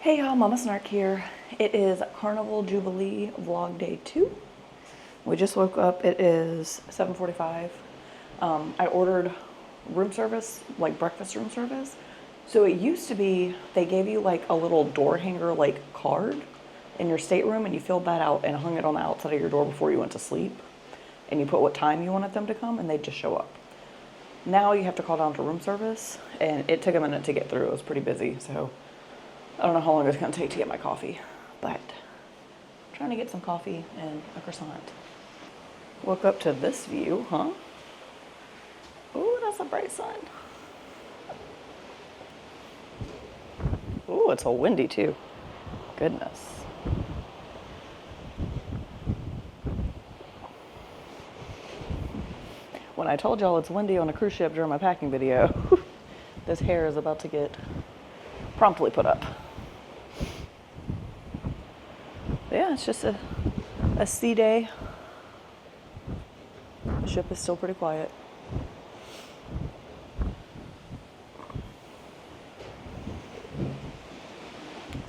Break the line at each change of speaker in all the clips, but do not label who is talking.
Hey y'all, Mama Snark here. It is Carnival Jubilee vlog day 2. We just woke up. It is 7:45. I ordered room service, like breakfast room service. So it used to be they gave you like a little door hanger like card in your stateroom, and you filled that out and hung it on the outside of your door before you went to sleep. And you put what time you wanted them to come and they'd just show up. Now you have to call down to room service, and it took a minute to get through. It was pretty busy, so I don't know how long it's going to take to get my coffee, but I'm trying to get some coffee and a croissant. Woke up to this view, huh? Ooh, that's a bright sun. Ooh, it's all windy too. Goodness. When I told y'all it's windy on a cruise ship during my packing video, this hair is about to get promptly put up. But yeah, it's just a sea day. The ship is still pretty quiet.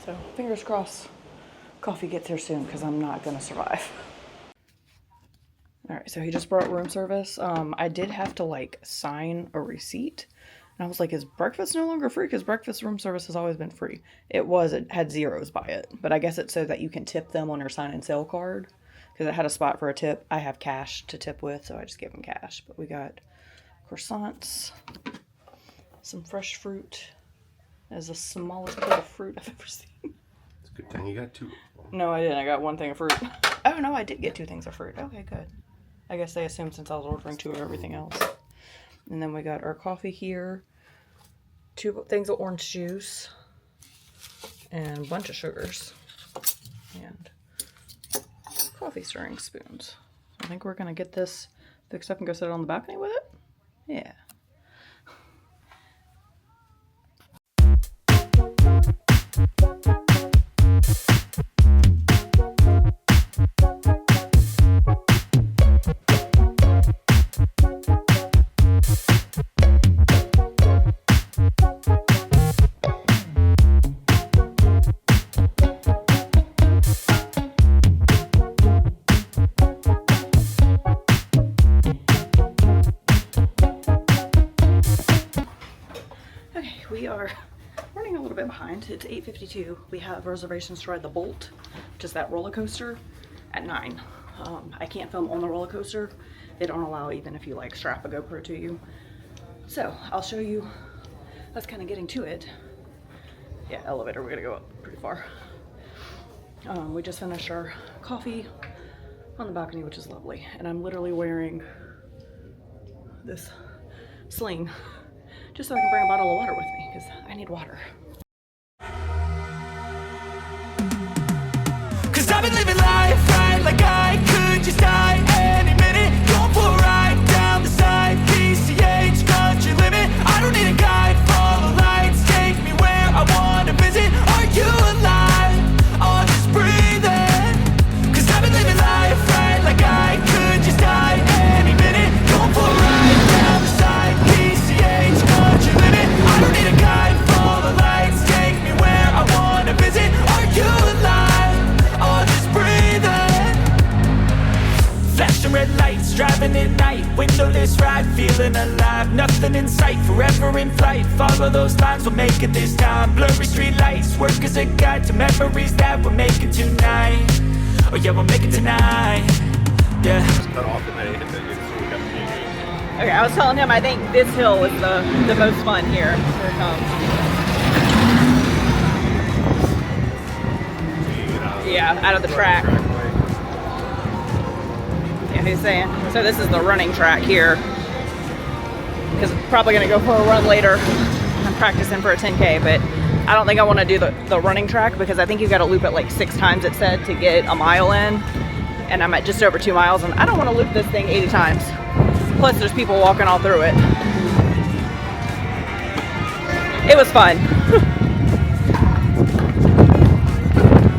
So fingers crossed coffee gets here soon, because I'm not going to survive. All right, so he just brought room service. I did have to like sign a receipt. And I was like, is breakfast no longer free? Because breakfast room service has always been free. It had zeros by it. But I guess it's so that you can tip them on your sign and sale card. Because it had a spot for a tip. I have cash to tip with, so I just gave them cash. But we got croissants, some fresh fruit. That's the smallest plate of fruit I've ever seen.
It's a good thing you got 2.
No, I didn't. I got 1 thing of fruit. Oh, no, I did get 2 things of fruit. Okay, good. I guess they assumed since I was ordering 2 of everything else. And then we got our coffee here, 2 things of orange juice, and a bunch of sugars, and coffee stirring spoons. I think we're going to get this fixed up and go sit on the balcony with it. Yeah. We are running a little bit behind. It's 8:52. We have reservations to ride the Bolt, which is that roller coaster, at 9. I can't film on the roller coaster. They don't allow even if you like strap a GoPro to you. So I'll show you us kind of getting to it. Yeah, elevator, we're gonna go up pretty far. We just finished our coffee on the balcony, which is lovely. And I'm literally wearing this sling just so I can bring a bottle of water with me, because I need water.
Cause I've been living life right like I could just die any minute. Going for a ride down the side, PCH, country limit. I don't need a guide, follow lights, take me where I wanna visit. Are you alive? Or just breathing? Cause I've been living life right like I could just die any minute. Going for a ride down the side, PCH, country limit. I don't need a guide, follow lights, take me where I wanna visit. Are you alive? Or just breathing? Flashing red lights, driving at night, windowless ride, feeling alive. Nothing in sight, forever in flight. Follow those lines, we'll make it this time. Blurry street lights, work as a guide to memories that we're making tonight. Oh yeah, we'll make it tonight. Yeah.
Cut off and they hit the
Okay, I was telling him I think this hill is the most fun here. Here it comes. Yeah, out of the track. Yeah, he's saying. So this is the running track here. Because I'm probably going to go for a run later. I'm practicing for a 10K, but I don't think I want to do the running track, because I think you got to loop it like 6 times, it said, to get a mile in. And I'm at just over 2 miles, and I don't want to loop this thing 80 times. Plus there's people walking all through it. It was fun.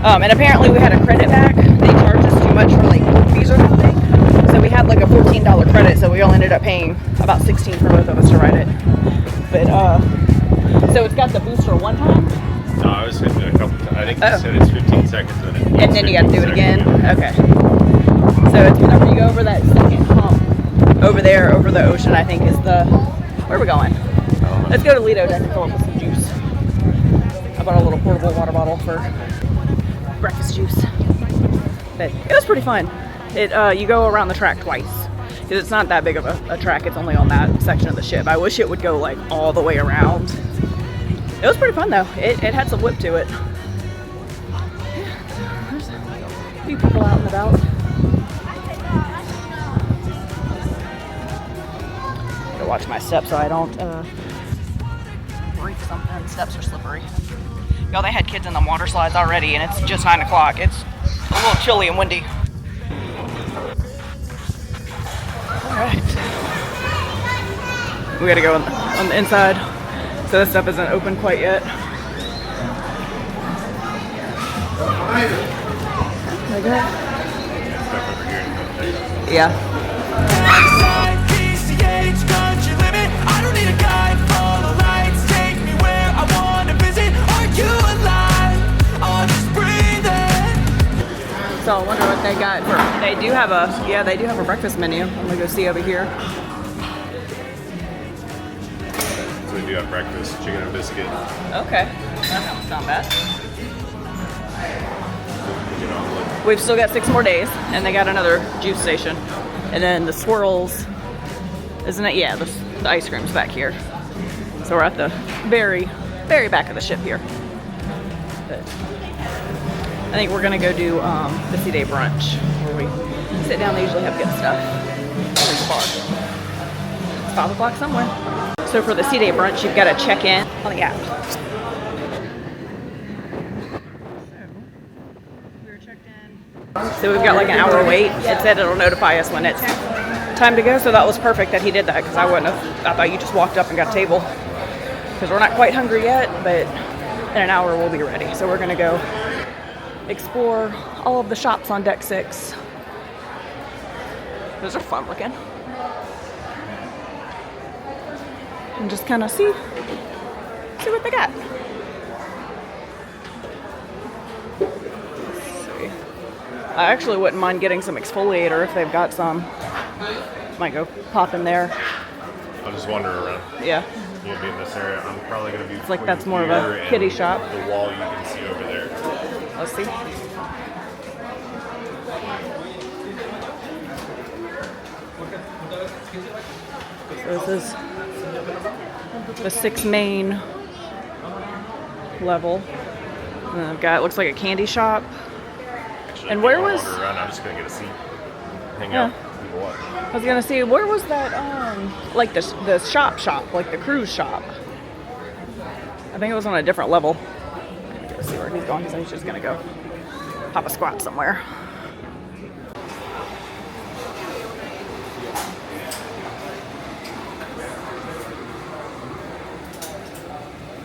And apparently we had a credit back. They charged us too much for like fees or something. So we had like a $14 credit, so we all ended up paying about $16 for both of us to ride it. But so it's got the booster one time?
No, I was hitting it a couple times. think you said it's 15 seconds
And then you got to do it again? Okay. So it's whenever you go over that second hump, over there, over the ocean, I think is the... Where are we going? Let's go to Lido Deck and fill up with some juice. I bought a little portable water bottle for breakfast juice. But it was pretty fun. You go around the track twice. Because it's not that big of a track, it's only on that section of the ship. I wish it would go like all the way around. It was pretty fun though. It had some whip to it. Yeah, there's a few people out and about. Gotta watch my steps so I don't break something. The steps are slippery. Y'all, they had kids in the water slides already and it's just 9 o'clock. It's a little chilly and windy. Alright. We gotta go on the inside. So this stuff isn't open quite yet. Okay. Yeah. I don't need a guide, follow lights, take me where I want to visit. Are you alive? Or just breathing? So I wonder what they got for. They do have a breakfast menu. I'm gonna go see over here.
So we do have breakfast, chicken and biscuit.
Okay, that sounds not bad. We've still got 6 more days, and they got another juice station. And then the swirls, isn't it? Yeah, the ice cream's back here. So we're at the very, very back of the ship here. But I think we're gonna go do the sea day brunch, where we sit down. They usually have good stuff. There's a bar. It's 5 o'clock somewhere. So for the sea day brunch, you've got to check in on the app. So we've got like an hour wait. It said it'll notify us when it's time to go. So that was perfect that he did that, because I wouldn't have. I thought you just walked up and got a table. Because we're not quite hungry yet, but in an hour we'll be ready. So we're gonna go explore all of the shops on deck 6. Those are fun looking. And just kind of see what they got. Let's see. I actually wouldn't mind getting some exfoliator if they've got some. Might go pop in there.
I'll just wander around.
Yeah.
You'll be in this area. I'm probably going to be.
It's like that's more of a kiddie shop.
The wall you can see over there.
Let's see. So this is the 6 main level. And I've got, looks like a candy shop.
Actually,
And where
I'll
was-
wander around. I'm just going to get a seat. Hang
Yeah.
out. People watch.
I was gonna see, where was that, like the shop, like the cruise shop? I think it was on a different level. Let's see where he's going, because he's just gonna go pop a squat somewhere.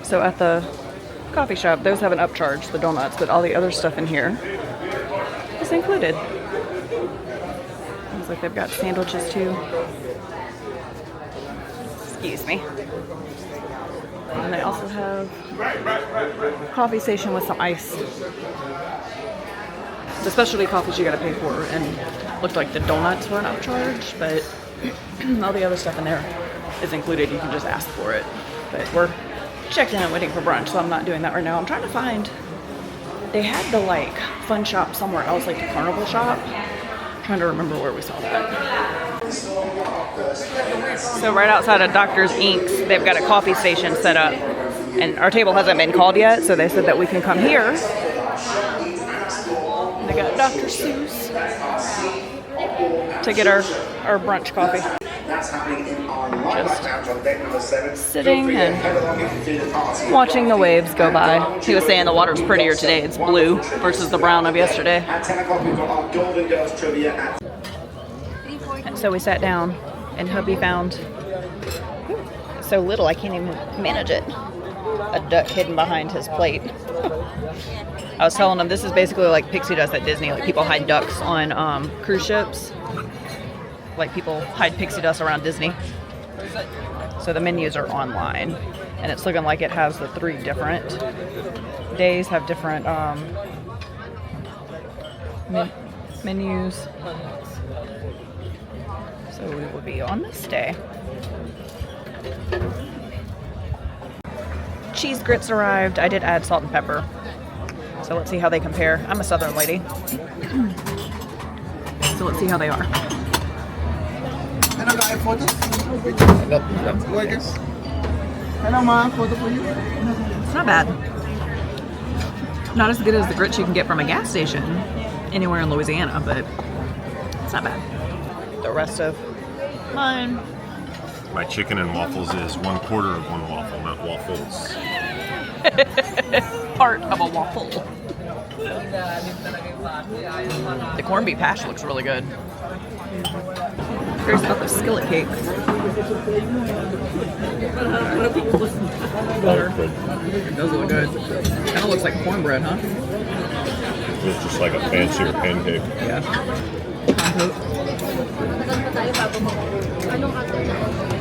So at the coffee shop, those have an upcharge, the donuts, but all the other stuff in here is included. Looks like they've got sandwiches too. Excuse me. And they also have a coffee station with some ice. The specialty coffees you gotta pay for, and looked like the donuts were an upcharge, but all the other stuff in there is included. You can just ask for it. But we're checked in and waiting for brunch, so I'm not doing that right now. I'm trying to find, they had the like fun shop somewhere else, like the carnival shop. I'm trying to remember where we saw that. So right outside of Doctor's Inks, they've got a coffee station set up, and our table hasn't been called yet, so they said that we can come here. They got Dr. Seuss to get our brunch coffee. Just sitting and watching the waves go by. He was saying the water's prettier today. It's blue versus the brown of yesterday. So we sat down, and hubby found, so little I can't even manage it, a duck hidden behind his plate. I was telling him this is basically like pixie dust at Disney. Like people hide ducks on cruise ships. Like people hide pixie dust around Disney. So the menus are online, and it's looking like it has the 3 different days have different menus. So we will be on this day. Cheese grits arrived. I did add salt and pepper. So let's see how they compare. I'm a southern lady. So let's see how they are.
Hello guys, photos? Gorgeous. Hello ma, photo for you.
It's not bad. Not as good as the grits you can get from a gas station anywhere in Louisiana, but it's not bad. The rest of mine.
My chicken and waffles is 1/4 of one waffle, not waffles.
Part of a waffle. The corned beef hash looks really good. Curious about the skillet cake. Butter. It does look good. Kind of looks like cornbread, huh?
It's just like a fancier pancake.
Yeah. Compote.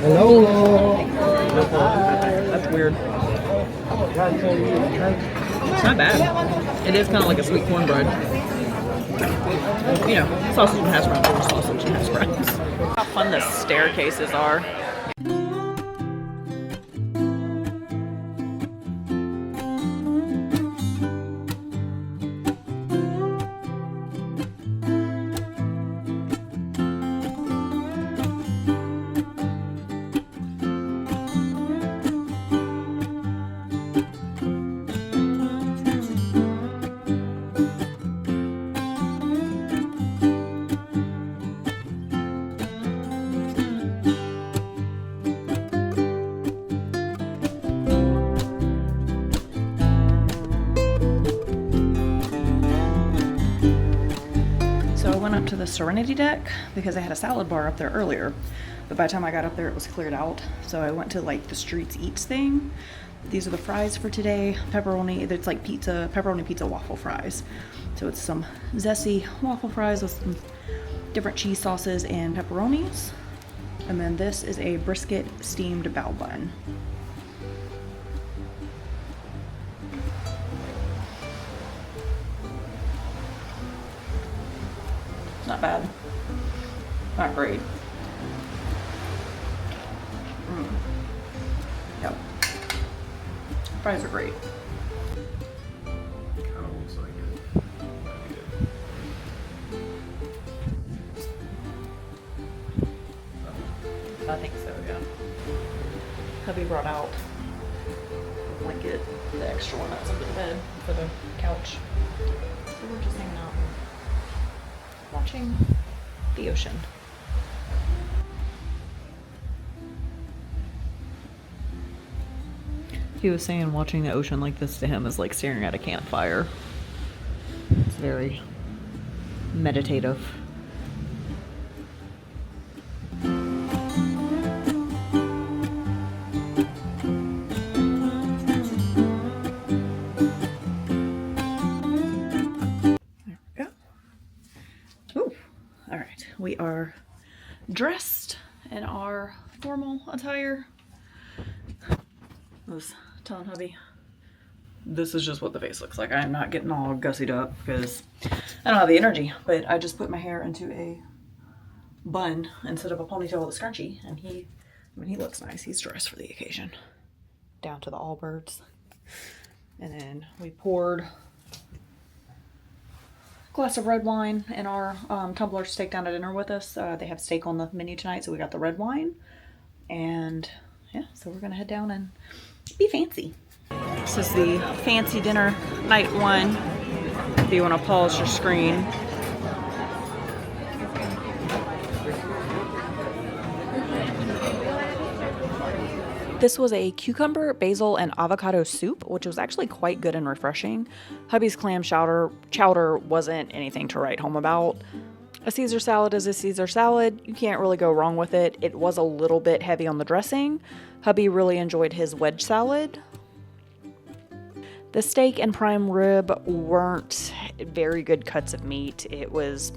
Hello.
That's weird. It's not bad. It is kind of like a sweet cornbread. You know, sausage and hash browns or sausage and hash browns. How fun the staircases are. Up to the Serenity deck because I had a salad bar up there earlier, but by the time I got up there it was cleared out, so I went to like the Streets Eats thing. These are the fries for today. Pepperoni, it's like pizza, pepperoni pizza waffle fries. So it's some zesty waffle fries with some different cheese sauces and pepperonis, and then this is a brisket steamed bao bun. Not bad. Not great. Yep. Fries are great.
Kind of looks like it.
I think so, yeah. Hubby brought out the blanket, the extra one that's under the bed for the couch. So we're just hanging out, watching the ocean. He was saying watching the ocean like this to him is like staring at a campfire. It's very meditative. We are dressed in our formal attire. I was telling hubby, this is just what the face looks like. I'm not getting all gussied up because I don't have the energy, but I just put my hair into a bun instead of a ponytail with a scrunchie, and he looks nice. He's dressed for the occasion. Down to the Allbirds. And then we poured glass of red wine in our tumbler to take down to dinner with us. They have steak on the menu tonight, so we got the red wine. And yeah, so we're gonna head down and be fancy. This is the fancy dinner night one. If you want to pause your screen. This was a cucumber, basil, and avocado soup, which was actually quite good and refreshing. Hubby's clam chowder wasn't anything to write home about. A Caesar salad is a Caesar salad. You can't really go wrong with it. It was a little bit heavy on the dressing. Hubby really enjoyed his wedge salad. The steak and prime rib weren't very good cuts of meat. It was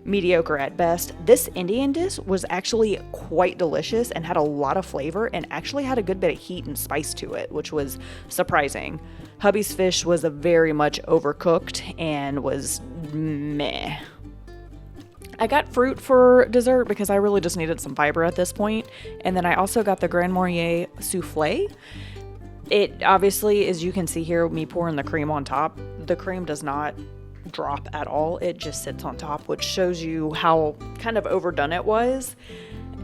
mediocre at best. This Indian dish was actually quite delicious and had a lot of flavor and actually had a good bit of heat and spice to it, which was surprising. Hubby's fish was a very much overcooked and was meh. I got fruit for dessert because I really just needed some fiber at this point. And then I also got the Grand Marnier souffle. It obviously, as you can see here, me pouring the cream on top, the cream does not drop at all. It just sits on top, which shows you how kind of overdone it was.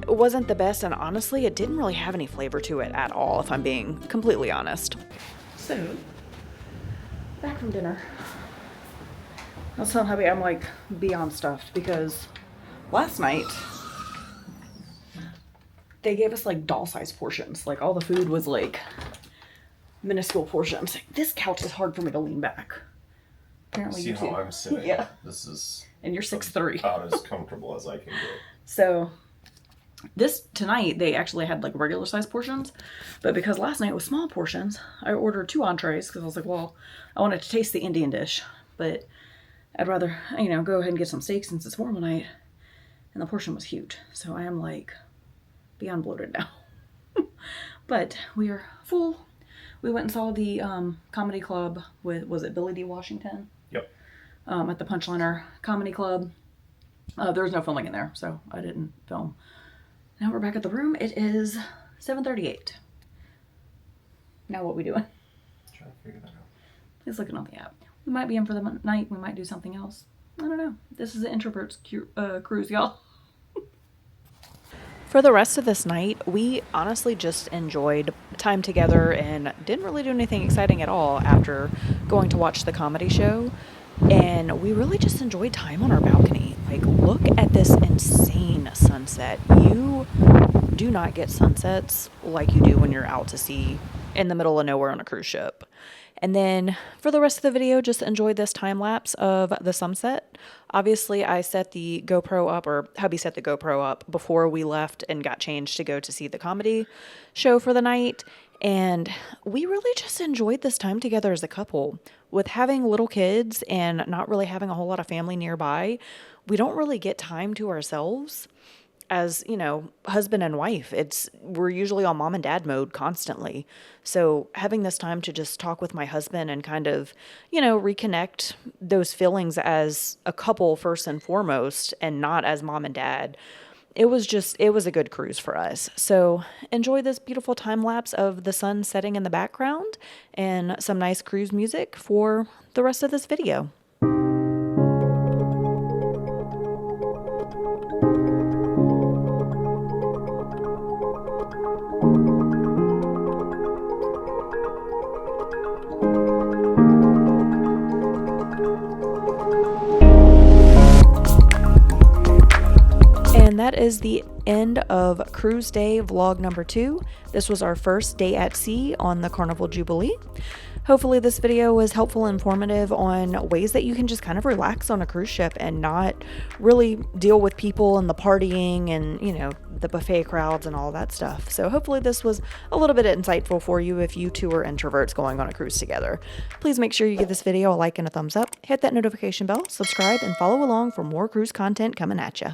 It wasn't the best, and honestly, it didn't really have any flavor to it at all, if I'm being completely honest. So, back from dinner. I was telling hubby I'm like beyond stuffed because last night they gave us like doll-sized portions. Like all the food was like minuscule portions. This couch is hard for me to lean back. Apparently
See
you
how
too.
I'm sitting?
Yeah.
This is
And you're 6'3".
about as comfortable as I can get.
So tonight they actually had like regular size portions, but because last night was small portions, I ordered 2 entrees because I was like, well, I wanted to taste the Indian dish, but I'd rather, you know, go ahead and get some steak since it's formal night. And the portion was huge. So I am like beyond bloated now. But we are full. We went and saw the comedy club with, was it Billy D. Washington?
Yep.
At the Punchliner Comedy Club. There was no filming in there, so I didn't film. Now we're back at the room. It is 7:38. Now what we doing?
Trying to figure that out.
He's looking on the app. We might be in for the night. We might do something else. I don't know. This is the introverts cruise, y'all. For the rest of this night, we honestly just enjoyed time together and didn't really do anything exciting at all after going to watch the comedy show. And we really just enjoyed time on our balcony. Like, look at this insane sunset. You do not get sunsets like you do when you're out to sea in the middle of nowhere on a cruise ship. And then for the rest of the video, just enjoy this time lapse of the sunset. Obviously, I set the GoPro up, or hubby set the GoPro up before we left and got changed to go to see the comedy show for the night. And we really just enjoyed this time together as a couple. With having little kids and not really having a whole lot of family nearby, we don't really get time to ourselves. As, you know, husband and wife, we're usually on mom and dad mode constantly. So having this time to just talk with my husband and kind of, you know, reconnect those feelings as a couple first and foremost and not as mom and dad, it was a good cruise for us. So enjoy this beautiful time lapse of the sun setting in the background and some nice cruise music for the rest of this video. And that is the end of cruise day vlog number 2. This was our first day at sea on the Carnival Jubilee. Hopefully this video was helpful and informative on ways that you can just kind of relax on a cruise ship and not really deal with people and the partying and, you know, the buffet crowds and all that stuff. So hopefully this was a little bit insightful for you if you two are introverts going on a cruise together. Please make sure you give this video a like and a thumbs up, hit that notification bell, subscribe, and follow along for more cruise content coming at you.